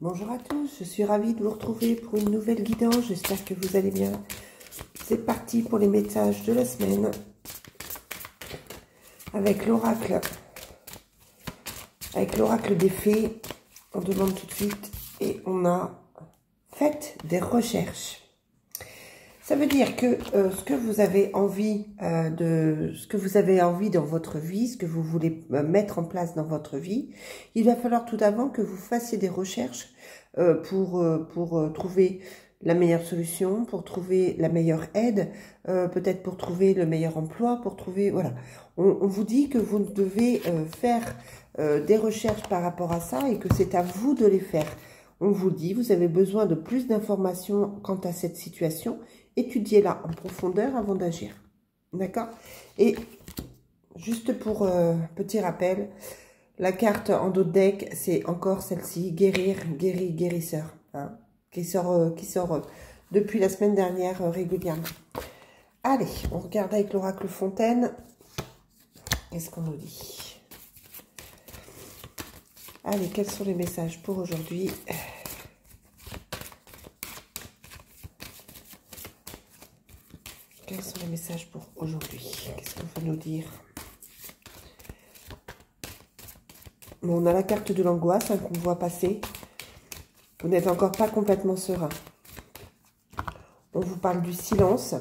Bonjour à tous, je suis ravie de vous retrouver pour une nouvelle guidance. J'espère que vous allez bien. C'est parti pour les messages de la semaine avec l'oracle. Avec l'oracle des fées, on demande tout de suite et on a fait des recherches. Ça veut dire que ce que vous avez envie dans votre vie, ce que vous voulez mettre en place dans votre vie, il va falloir tout d'abord que vous fassiez des recherches pour trouver la meilleure solution, pour trouver la meilleure aide, peut-être pour trouver le meilleur emploi, pour trouver, voilà. On vous dit que vous devez faire des recherches par rapport à ça et que c'est à vous de les faire. On vous dit, vous avez besoin de plus d'informations quant à cette situation. Étudiez-la en profondeur avant d'agir. D'accord? Et juste pour petit rappel, la carte en dos de deck, c'est encore celle-ci, guérir, guérisseur, hein, qui sort depuis la semaine dernière régulièrement. Allez, on regarde avec l'oracle Fontaine. Qu'est-ce qu'on nous dit? Allez, quels sont les messages pour aujourd'hui? Quels sont les messages pour aujourd'hui? Qu'est-ce qu'on va nous dire? Bon, on a la carte de l'angoisse hein, qu'on voit passer. Vous n'êtes encore pas complètement serein. On vous parle du silence.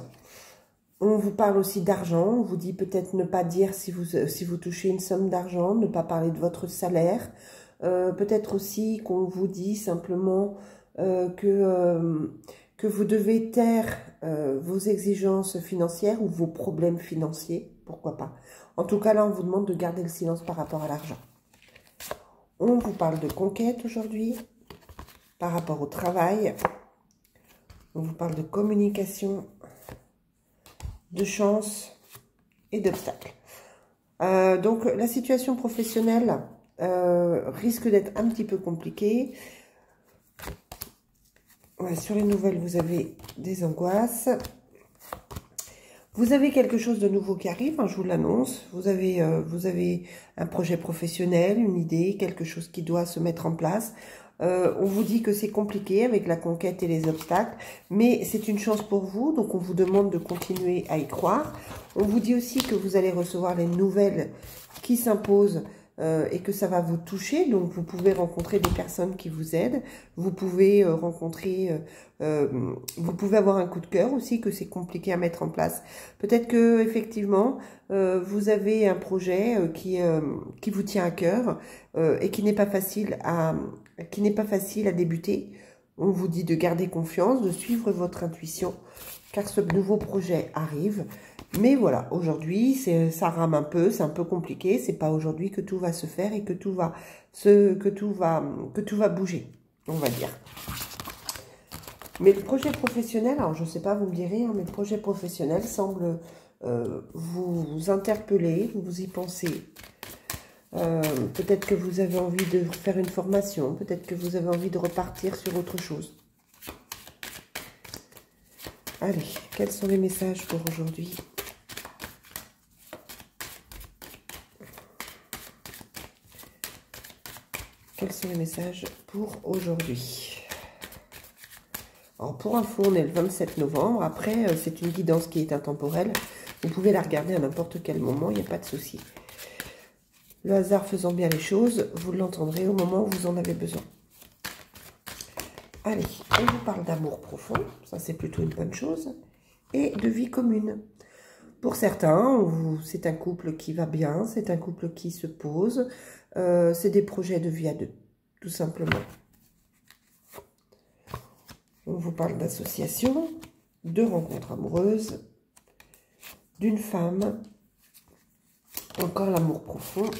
On vous parle aussi d'argent. On vous dit peut-être ne pas dire si vous touchez une somme d'argent, ne pas parler de votre salaire. Peut-être aussi qu'on vous dit simplement que vous devez taire vos exigences financières ou vos problèmes financiers, pourquoi pas. En tout cas, là, on vous demande de garder le silence par rapport à l'argent. On vous parle de conquête aujourd'hui, par rapport au travail. On vous parle de communication, de chance et d'obstacles. Donc, la situation professionnelle risque d'être un petit peu compliquée. Ouais, sur les nouvelles, vous avez des angoisses. Vous avez quelque chose de nouveau qui arrive, hein, je vous l'annonce. Vous avez un projet professionnel, une idée, quelque chose qui doit se mettre en place. On vous dit que c'est compliqué avec la conquête et les obstacles, mais c'est une chance pour vous, donc on vous demande de continuer à y croire. On vous dit aussi que vous allez recevoir les nouvelles qui s'imposent et que ça va vous toucher, donc vous pouvez rencontrer des personnes qui vous aident, vous pouvez vous pouvez avoir un coup de cœur aussi, que c'est compliqué à mettre en place. Peut-être que effectivement vous avez un projet qui vous tient à cœur et qui n'est pas facile à débuter. On vous dit de garder confiance, de suivre votre intuition, car ce nouveau projet arrive. Mais voilà, aujourd'hui, ça rame un peu, c'est un peu compliqué. C'est pas aujourd'hui que tout va se faire et que tout va bouger, on va dire. Mais le projet professionnel, alors je sais pas, vous me direz, hein, mais le projet professionnel semble vous interpeller, vous y pensez. Peut-être que vous avez envie de faire une formation, peut-être que vous avez envie de repartir sur autre chose. Allez, quels sont les messages pour aujourd'hui? Quels sont les messages pour aujourd'hui? Alors, pour info, on est le 27 novembre. Après, c'est une guidance qui est intemporelle. Vous pouvez la regarder à n'importe quel moment, il n'y a pas de souci. Le hasard faisant bien les choses, vous l'entendrez au moment où vous en avez besoin. Allez, on vous parle d'amour profond. Ça, c'est plutôt une bonne chose. Et de vie commune. Pour certains, c'est un couple qui va bien, c'est un couple qui se pose. C'est des projets de vie à deux, tout simplement. On vous parle d'association, de rencontres amoureuses, d'une femme, encore l'amour profond.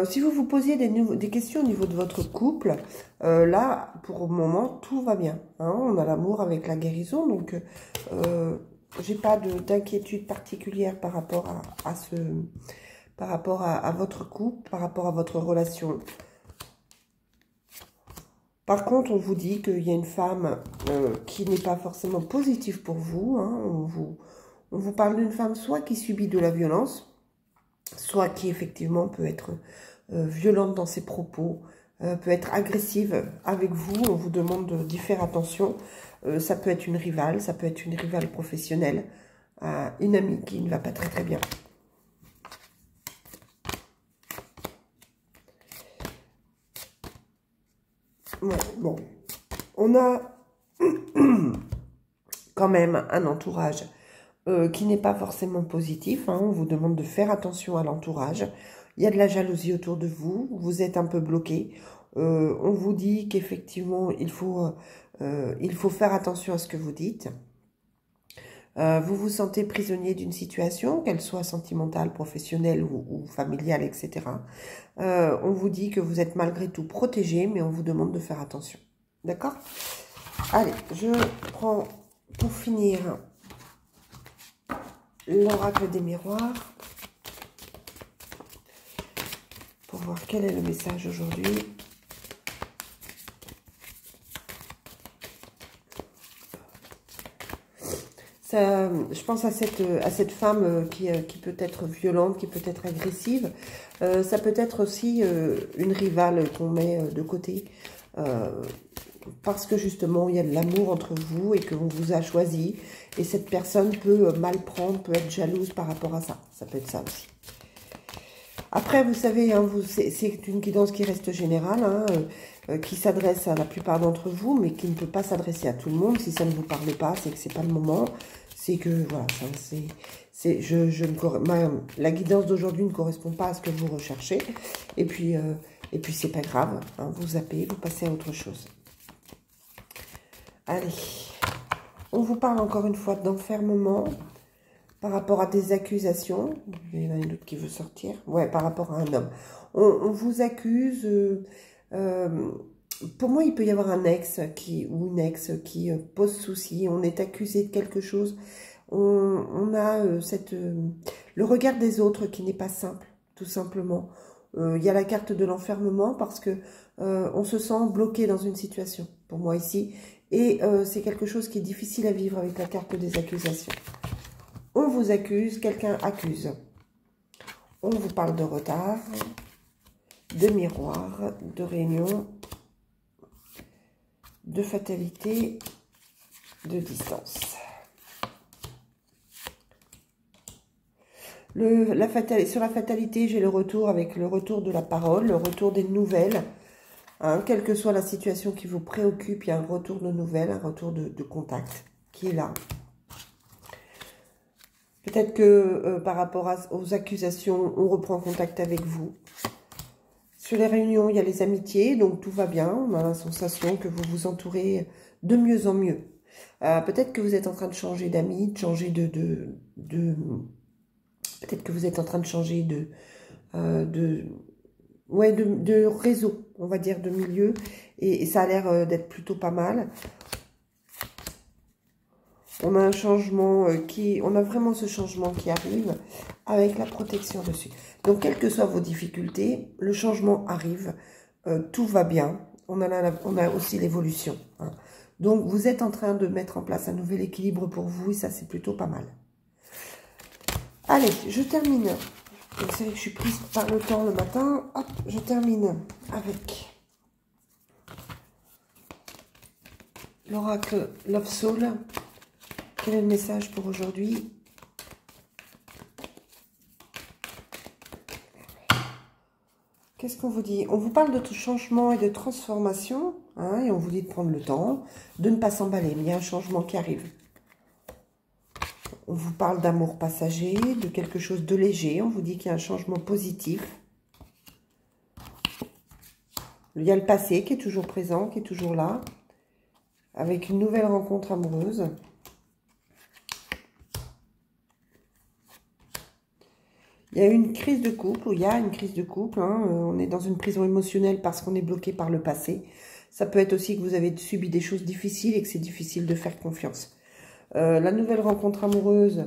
Si vous vous posiez des questions au niveau de votre couple, là, pour le moment, tout va bien. Hein, on a l'amour avec la guérison, donc j'ai pas d'inquiétude particulière par rapport à votre couple, par rapport à votre relation. Par contre, on vous dit qu'il y a une femme qui n'est pas forcément positive pour vous. Hein, on vous parle d'une femme soit qui subit de la violence, soit qui effectivement peut être violente dans ses propos, peut être agressive avec vous. On vous demande d'y faire attention. Ça peut être une rivale, ça peut être une rivale professionnelle, une amie qui ne va pas très très bien. Ouais, bon, on a quand même un entourage qui n'est pas forcément positif. Hein. On vous demande de faire attention à l'entourage. Il y a de la jalousie autour de vous. Vous êtes un peu bloqué. On vous dit qu'effectivement, il faut faire attention à ce que vous dites. Vous vous sentez prisonnier d'une situation, qu'elle soit sentimentale, professionnelle ou familiale, etc. On vous dit que vous êtes malgré tout protégé, mais on vous demande de faire attention. D'accord? Allez, je prends pour finir l'oracle des miroirs pour voir quel est le message aujourd'hui. Je pense à cette femme qui peut être violente, qui peut être agressive. Ça peut être aussi une rivale qu'on met de côté. Parce que justement, il y a de l'amour entre vous et qu'on vous a choisi. Et cette personne peut mal prendre, peut être jalouse par rapport à ça. Ça peut être ça aussi. Après, vous savez, hein, c'est une guidance qui reste générale, hein, qui s'adresse à la plupart d'entre vous, mais qui ne peut pas s'adresser à tout le monde. Si ça ne vous parle pas, c'est que c'est pas le moment. C'est que, voilà, la guidance d'aujourd'hui ne correspond pas à ce que vous recherchez. Et puis c'est pas grave, hein, vous zappez, vous passez à autre chose. Allez, on vous parle encore une fois d'enfermement par rapport à des accusations. Il y en a une autre qui veut sortir. Ouais, par rapport à un homme. On vous accuse. Pour moi, il peut y avoir un ex ou une ex qui pose souci. On est accusé de quelque chose. On a le regard des autres qui n'est pas simple, tout simplement. Il y a la carte de l'enfermement parce que on se sent bloqué dans une situation, pour moi ici. Et c'est quelque chose qui est difficile à vivre avec la carte des accusations. On vous accuse, quelqu'un accuse. On vous parle de retard, de miroir, de réunion, de fatalité, de distance. Sur la fatalité, j'ai le retour avec le retour de la parole, le retour des nouvelles. Hein, quelle que soit la situation qui vous préoccupe, il y a un retour de nouvelles, un retour de contact qui est là. Peut-être que par rapport aux accusations, on reprend contact avec vous. Sur les réunions, il y a les amitiés, donc tout va bien. On a la sensation que vous vous entourez de mieux en mieux. Peut-être que vous êtes en train de changer d'amis, de changer peut-être que vous êtes en train de changer de réseau, on va dire, de milieu. Et ça a l'air d'être plutôt pas mal. On a un changement on a vraiment ce changement qui arrive avec la protection dessus. Donc, quelles que soient vos difficultés, le changement arrive, tout va bien. On a aussi l'évolution. Hein. Donc, vous êtes en train de mettre en place un nouvel équilibre pour vous et ça, c'est plutôt pas mal. Allez, je termine. Vous savez que je suis prise par le temps le matin. Hop, je termine avec l'oracle Love Soul. Quel est le message pour aujourd'hui? Qu'est-ce qu'on vous dit? On vous parle de changement et de transformation, hein, et on vous dit de prendre le temps, de ne pas s'emballer, mais il y a un changement qui arrive. On vous parle d'amour passager, de quelque chose de léger, on vous dit qu'il y a un changement positif. Il y a le passé qui est toujours présent, qui est toujours là, avec une nouvelle rencontre amoureuse. Il y a une crise de couple, ou il y a une crise de couple, hein, on est dans une prison émotionnelle parce qu'on est bloqué par le passé. Ça peut être aussi que vous avez subi des choses difficiles et que c'est difficile de faire confiance. La nouvelle rencontre amoureuse,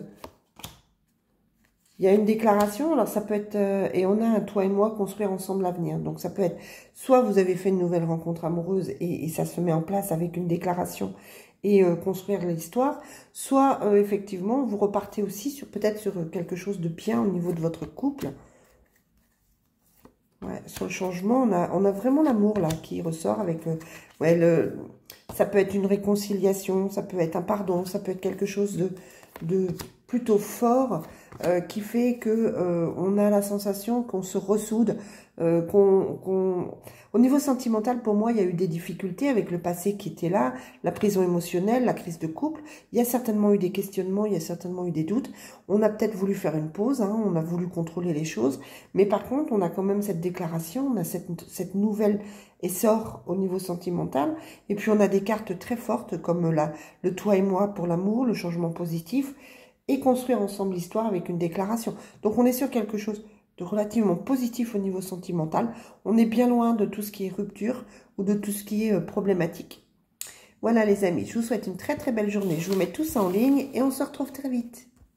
il y a une déclaration, alors ça peut être, et on a un toi et moi construire ensemble l'avenir. Donc ça peut être, soit vous avez fait une nouvelle rencontre amoureuse et ça se met en place avec une déclaration et construire l'histoire, soit effectivement vous repartez aussi peut-être sur quelque chose de bien au niveau de votre couple. Ouais, sur le changement, on a vraiment l'amour là qui ressort avec ouais, ça peut être une réconciliation, ça peut être un pardon, ça peut être quelque chose de plutôt fort qui fait que on a la sensation qu'on se ressoude, au niveau sentimental, pour moi, il y a eu des difficultés avec le passé qui était là, la prison émotionnelle, la crise de couple. Il y a certainement eu des questionnements, il y a certainement eu des doutes. On a peut-être voulu faire une pause, hein, on a voulu contrôler les choses. Mais par contre, on a quand même cette déclaration, on a cette nouvelle essor au niveau sentimental. Et puis, on a des cartes très fortes comme le toi et moi pour l'amour, le changement positif et construire ensemble l'histoire avec une déclaration. Donc, on est sur quelque chose de relativement positif au niveau sentimental. On est bien loin de tout ce qui est rupture ou de tout ce qui est problématique. Voilà les amis, je vous souhaite une très très belle journée. Je vous mets tout ça en ligne et on se retrouve très vite.